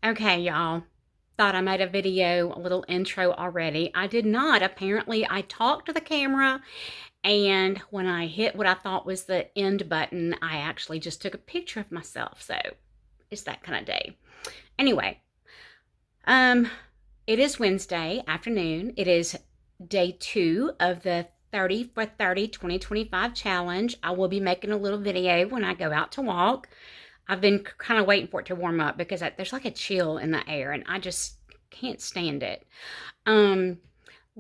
Okay, y'all. Thought I made a video, a little intro already. I did not. Apparently, I talked to the camera, and when I hit what I thought was the end button, I actually just took a picture of myself. So it's that kind of day. Anyway, um, it is Wednesday afternoon. It is day 2 of the 30 for 30 2025 challenge. I will be making a little video when I go out to walk. I've been kind of waiting for it to warm up because there's like a chill in the air and I just can't stand it. Um,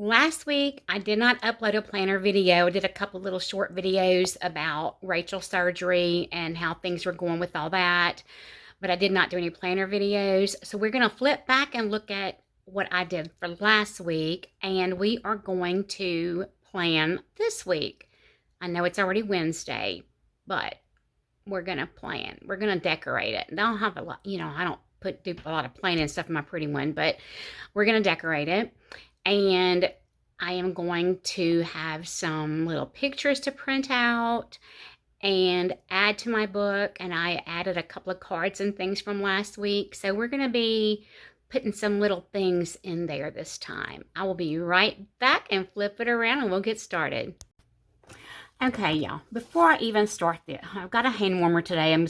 Last week I did not upload a planner video. I did a couple little short videos about Rachel's surgery and how things were going with all that, but I did not do any planner videos. So we're going to flip back and look at what I did for last week, and we are going to plan this week. I know it's already Wednesday, but we're gonna plan. We're gonna decorate it. I don't have a lot, I don't do a lot of planning and stuff in my pretty one, but we're gonna decorate it. And I am going to have some little pictures to print out and add to my book. And I added a couple of cards and things from last week. So we're gonna be putting some little things in there this time. I will be right back and flip it around and we'll get started. Okay, y'all, before I even start this, I've got a hand warmer today. I'm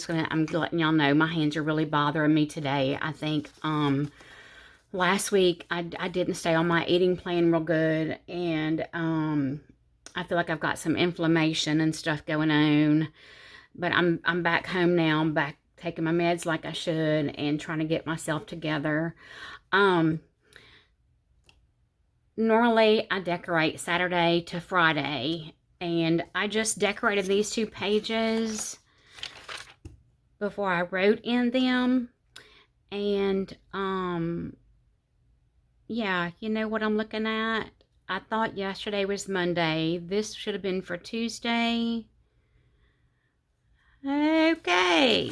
letting y'all know my hands are really bothering me today. I think last week I didn't stay on my eating plan real good, and I feel like I've got some inflammation and stuff going on. But I'm back home now. I'm back taking my meds like I should and trying to get myself together. Normally I decorate Saturday to Friday, and I just decorated these 2 pages before I wrote in them. And yeah, you know what I'm looking at? I thought yesterday was Monday. This should have been for Tuesday. Okay.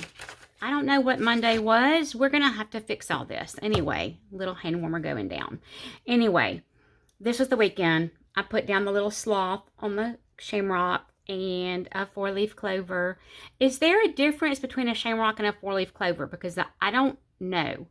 I don't know what Monday was. We're gonna have to fix all this. Anyway, little hand warmer going down. Anyway, this was the weekend. I put down the little sloth on the shamrock and a 4-leaf clover. Is there a difference between a shamrock and a 4-leaf clover? Because I don't know.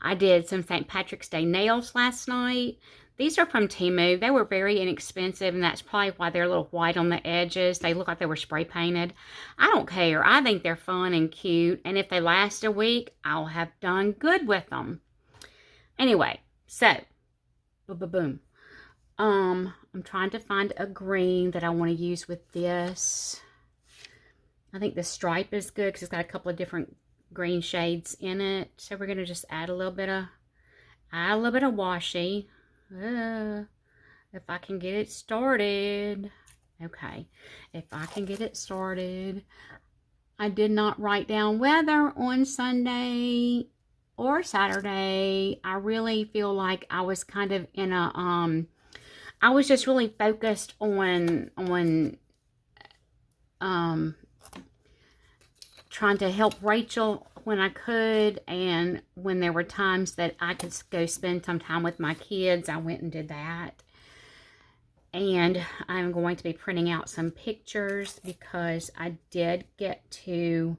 I did some St. Patrick's Day nails last night. These are from Temu. They were very inexpensive, and that's probably why they're a little white on the edges. They look like they were spray painted. I don't care. I think they're fun and cute, and if they last a week, I'll have done good with them. Anyway, so, boom. I'm trying to find a green that I want to use with this. I think the stripe is good because it's got a couple of different green shades in it. So we're going to just add a little bit of washi. If I can get it started. Okay, if I can get it started. I did not write down weather on Sunday or Saturday. I really feel like I was kind of in a I was just really focused on trying to help Rachel when I could, and when there were times that I could go spend some time with my kids, I went and did that. And I'm going to be printing out some pictures because I did get to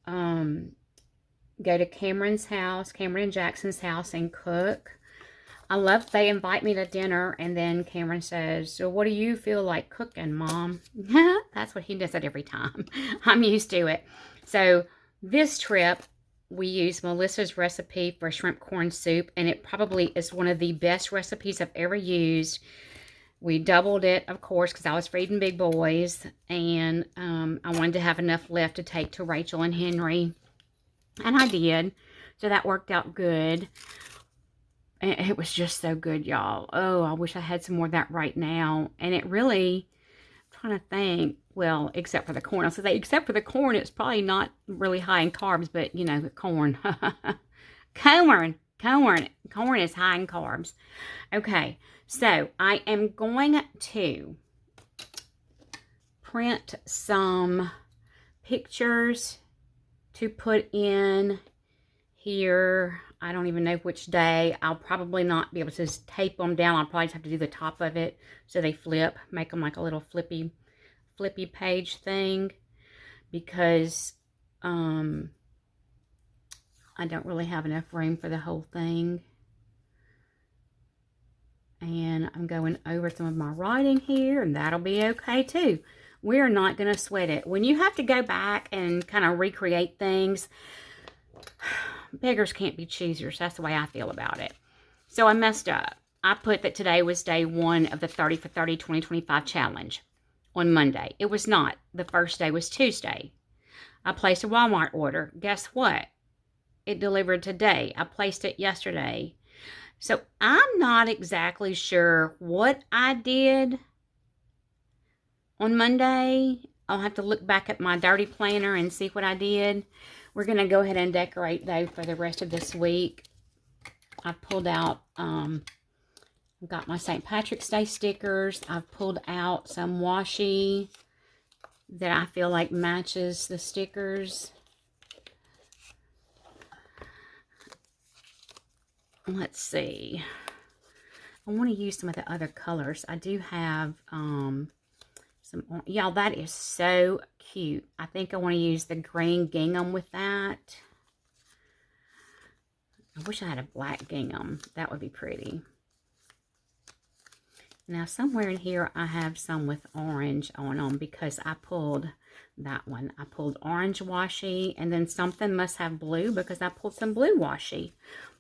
go to Cameron and Jackson's house, and cook. I love they invite me to dinner, and then Cameron says, so what do you feel like cooking, Mom? That's what he does it every time. I'm used to it. So this trip, we used Melissa's recipe for shrimp corn soup, and it probably is one of the best recipes I've ever used. We doubled it, of course, because I was feeding big boys, and I wanted to have enough left to take to Rachel and Henry, and I did. So that worked out good. And it was just so good, y'all. Oh, I wish I had some more of that right now. And it really, I'm trying to think, well, except for the corn. I was going to say, except for the corn, it's probably not really high in carbs, but, you know, the corn. Corn is high in carbs. Okay, so I am going to print some pictures to put in here. I don't even know which day. I'll probably not be able to just tape them down. I'll probably just have to do the top of it so they flip, make them like a little flippy page thing, because I don't really have enough room for the whole thing. And I'm going over some of my writing here, and that'll be okay too. We're not going to sweat it. When you have to go back and kind of recreate things, beggars can't be choosers. That's the way I feel about it. So I messed up. I put that today was day 1 of the 30 for 30 2025 challenge on Monday. It was not. The first day was Tuesday. I placed a Walmart order. Guess what? It delivered today. I placed it yesterday. So I'm not exactly sure what I did on Monday. I'll have to look back at my dirty planner and see what I did. We're going to go ahead and decorate though for the rest of this week. I pulled out, I've got my St. Patrick's Day stickers. I've pulled out some washi that I feel like matches the stickers. Let's see. I want to use some of the other colors. I do have some, y'all, that is so cute. I think I want to use the green gingham with that. I wish I had a black gingham. That would be pretty. Now, somewhere in here, I have some with orange on them because I pulled that one. I pulled orange washi, and then something must have blue because I pulled some blue washi.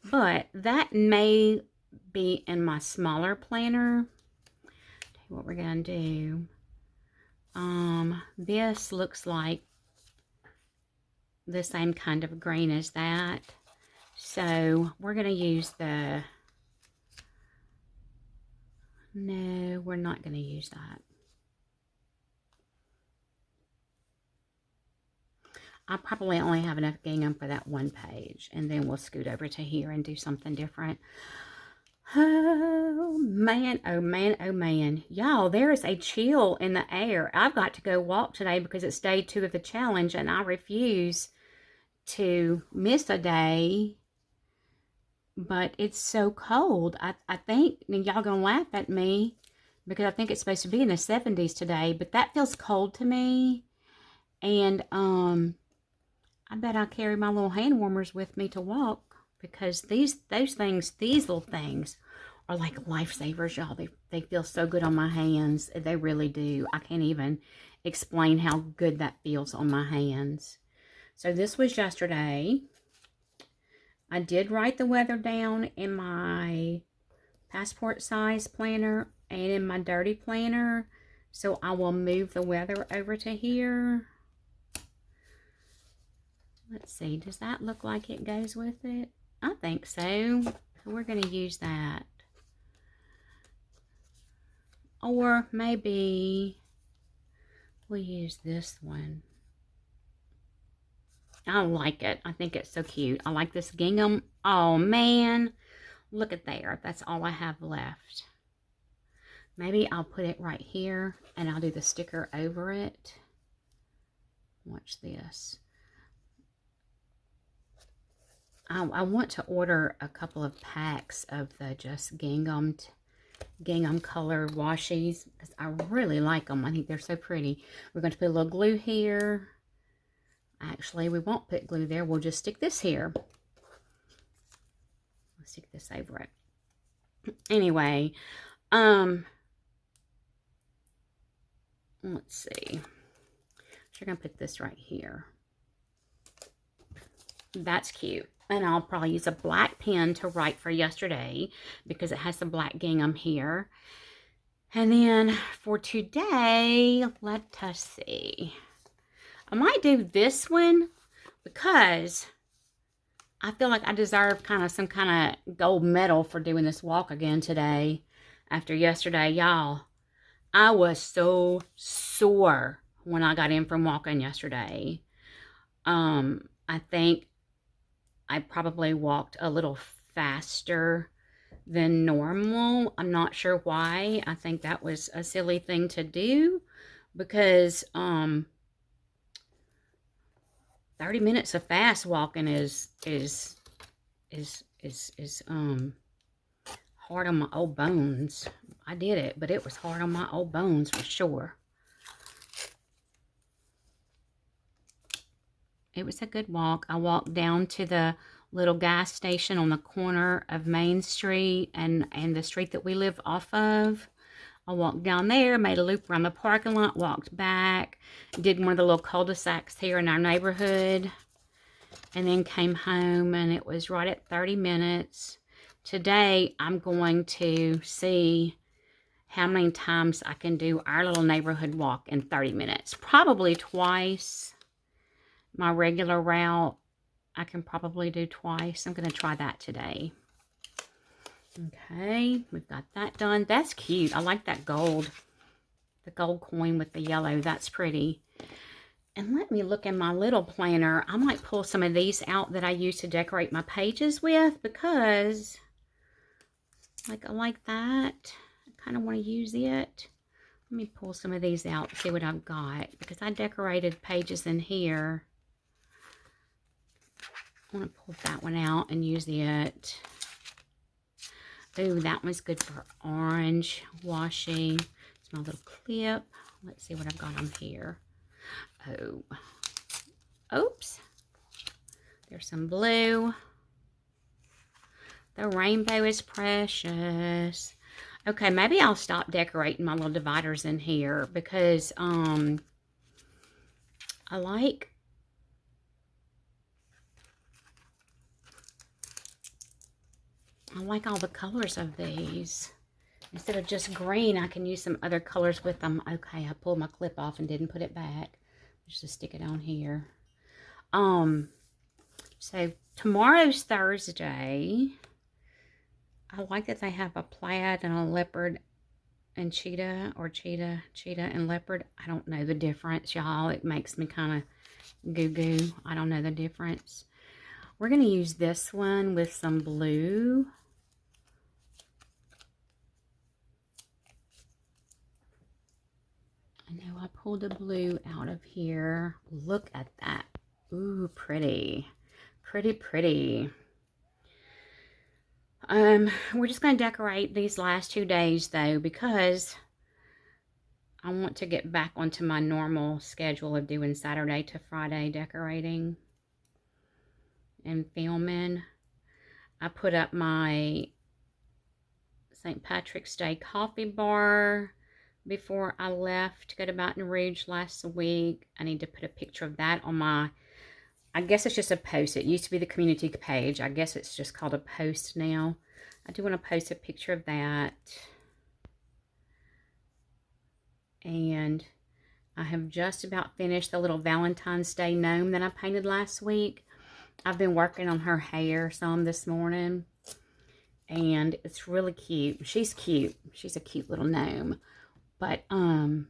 But that may be in my smaller planner. Tell you what we're going to do. This looks like the same kind of green as that. So we're going to use the... No, we're not going to use that. I probably only have enough gingham for that one page. And then we'll scoot over to here and do something different. Oh, man. Oh, man. Oh, man. Y'all, there is a chill in the air. I've got to go walk today because it's day 2 of the challenge. And I refuse to miss a day. But it's so cold. I think, and y'all gonna laugh at me because I think it's supposed to be in the 70s today, but that feels cold to me. And I bet I'll carry my little hand warmers with me to walk because those little things are like lifesavers, y'all. They feel so good on my hands. They really do. I can't even explain how good that feels on my hands. So this was yesterday. I did write the weather down in my passport size planner and in my dirty planner. So I will move the weather over to here. Let's see, does that look like it goes with it? I think so. So we're going to use that. Or maybe we'll use this one. I like it. I think it's so cute. I like this gingham. Oh, man. Look at there. That's all I have left. Maybe I'll put it right here, and I'll do the sticker over it. Watch this. I want to order a couple of packs of the just gingham color washies because I really like them. I think they're so pretty. We're going to put a little glue here. Actually, we won't put glue there. We'll just stick this here. Let's stick this over it. Anyway, let's see. So we're going to put this right here. That's cute. And I'll probably use a black pen to write for yesterday because it has the black gingham here. And then for today, let us see. I might do this one because I feel like I deserve some kind of gold medal for doing this walk again today after yesterday. Y'all, I was so sore when I got in from walking yesterday. I think I probably walked a little faster than normal. I'm not sure why. I think that was a silly thing to do because 30 minutes of fast walking is hard on my old bones. I did it, but it was hard on my old bones for sure. It was a good walk. I walked down to the little gas station on the corner of Main Street and the street that we live off of. I walked down there, made a loop around the parking lot, walked back, did one of the little cul-de-sacs here in our neighborhood, and then came home, and it was right at 30 minutes. Today, I'm going to see how many times I can do our little neighborhood walk in 30 minutes. Probably twice. My regular route, I can probably do twice. I'm going to try that today. Okay, we've got that done. That's cute. I like that gold. The gold coin with the yellow. That's pretty. And let me look in my little planner. I might pull some of these out that I use to decorate my pages with, because I like that. I kind of want to use it. Let me pull some of these out and see what I've got, because I decorated pages in here. I want to pull that one out and use it. Ooh, that one's good for orange washi. It's my little clip. Let's see what I've got on here. Oh, oops. There's some blue. The rainbow is precious. Okay, maybe I'll stop decorating my little dividers in here, because I like all the colors of these. Instead of just green, I can use some other colors with them. Okay, I pulled my clip off and didn't put it back. Just to stick it on here. So tomorrow's Thursday. I like that they have a plaid and a leopard and cheetah, or cheetah and leopard. I don't know the difference, y'all. It makes me kind of goo-goo. I don't know the difference. We're going to use this one with some blue. I know I pulled the blue out of here. Look at that. Ooh, pretty. Pretty, pretty. We're just going to decorate these last 2 days, though, because I want to get back onto my normal schedule of doing Saturday to Friday decorating and filming. I put up my St. Patrick's Day coffee bar before I left to go to Baton Rouge last week. I need to put a picture of that on my, I guess it's just a post. It used to be the community page. I guess it's just called a post now. I do want to post a picture of that. And I have just about finished the little Valentine's Day gnome that I painted last week. I've been working on her hair some this morning, and it's really cute. She's cute. She's a cute little gnome. But when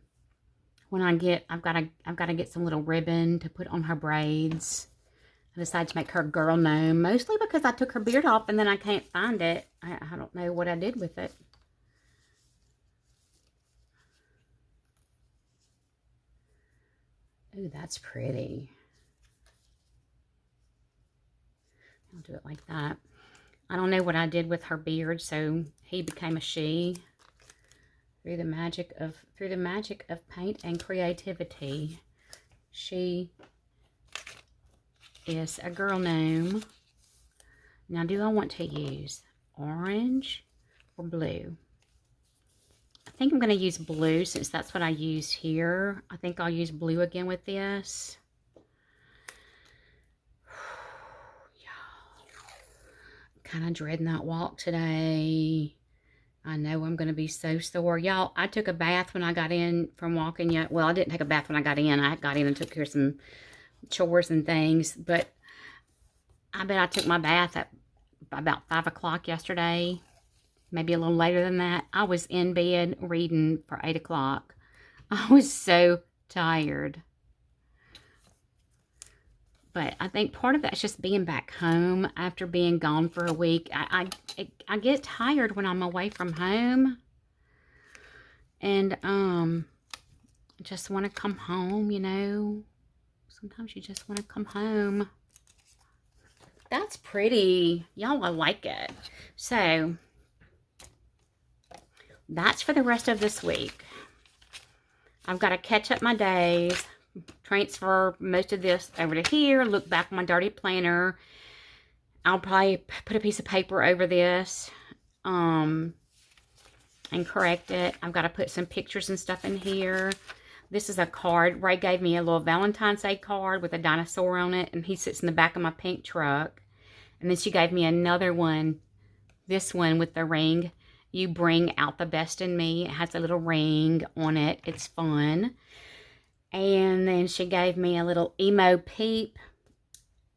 I've got to get some little ribbon to put on her braids. I decided to make her a girl gnome, mostly because I took her beard off and then I can't find it. I don't know what I did with it. Ooh, that's pretty. I'll do it like that. I don't know what I did with her beard, so he became a she. Through the magic of paint and creativity, she is a girl gnome. Now, do I want to use orange or blue? I think I'm going to use blue since that's what I use here. I think I'll use blue again with this. Kind of dreading that walk today. I know I'm going to be so sore. Y'all, I took a bath when I got in from walking yet. Well, I didn't take a bath when I got in. I got in and took care of some chores and things. But I bet I took my bath at about 5 o'clock yesterday. Maybe a little later than that. I was in bed reading for 8 o'clock. I was so tired. But I think part of that's just being back home after being gone for a week. I get tired when I'm away from home. And just want to come home, you know. Sometimes you just want to come home. That's pretty. Y'all, I like it. So, that's for the rest of this week. I've got to catch up my days. Transfer most of this over to here, look back on my dirty planner, I'll probably put a piece of paper over this and correct it. I've got to put some pictures and stuff in here. This is a card. Ray gave me a little Valentine's Day card with a dinosaur on it, and he sits in the back of my pink truck. And then she gave me another one, this one with the ring. You bring out the best in me. It has a little ring on it. It's fun. And then she gave me a little emo peep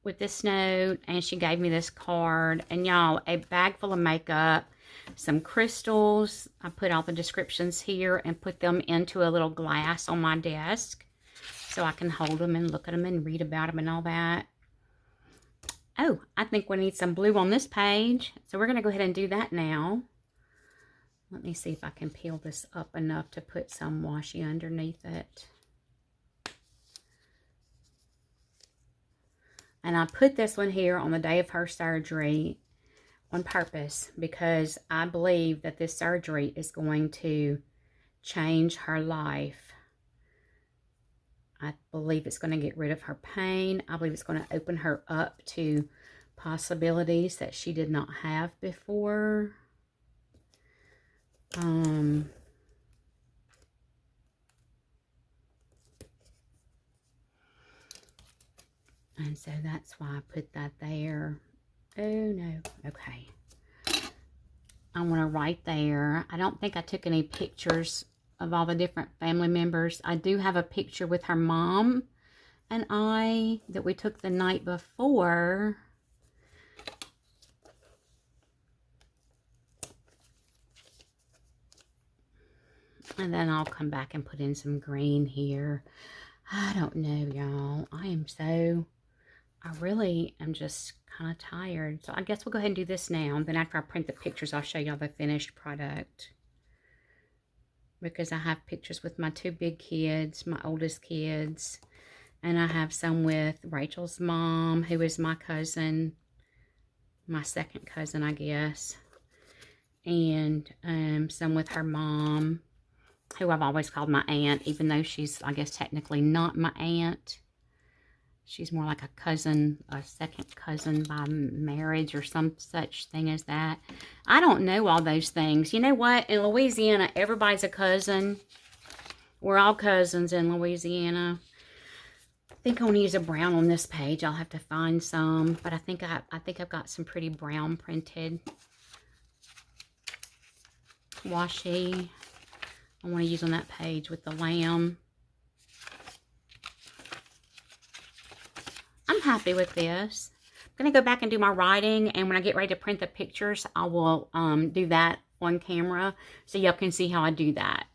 with this note, and she gave me this card. And y'all, a bag full of makeup, some crystals. I put all the descriptions here and put them into a little glass on my desk so I can hold them and look at them and read about them and all that. Oh, I think we need some blue on this page, so we're going to go ahead and do that now. Let me see if I can peel this up enough to put some washi underneath it. And I put this one here on the day of her surgery on purpose because I believe that this surgery is going to change her life. I believe it's going to get rid of her pain. I believe it's going to open her up to possibilities that she did not have before. And so that's why I put that there. Oh no, okay. I want to write there. I don't think I took any pictures of all the different family members. I do have a picture with her mom and I that we took the night before. And then I'll come back and put in some green here. I don't know, y'all. I really am just kind of tired. So I guess we'll go ahead and do this now. And then after I print the pictures, I'll show y'all the finished product. Because I have pictures with my two big kids, my oldest kids. And I have some with Rachel's mom, who is my cousin. My second cousin, I guess. And some with her mom, who I've always called my aunt, even though she's, I guess, technically not my aunt. She's more like a cousin, a second cousin by marriage or some such thing as that. I don't know all those things. You know what? In Louisiana, everybody's a cousin. We're all cousins in Louisiana. I think I want to use a brown on this page. I'll have to find some, but I think I've got some pretty brown printed washi I want to use on that page with the lamb. I'm happy with this. I'm going to go back and do my writing, and when I get ready to print the pictures, I will do that on camera so y'all can see how I do that.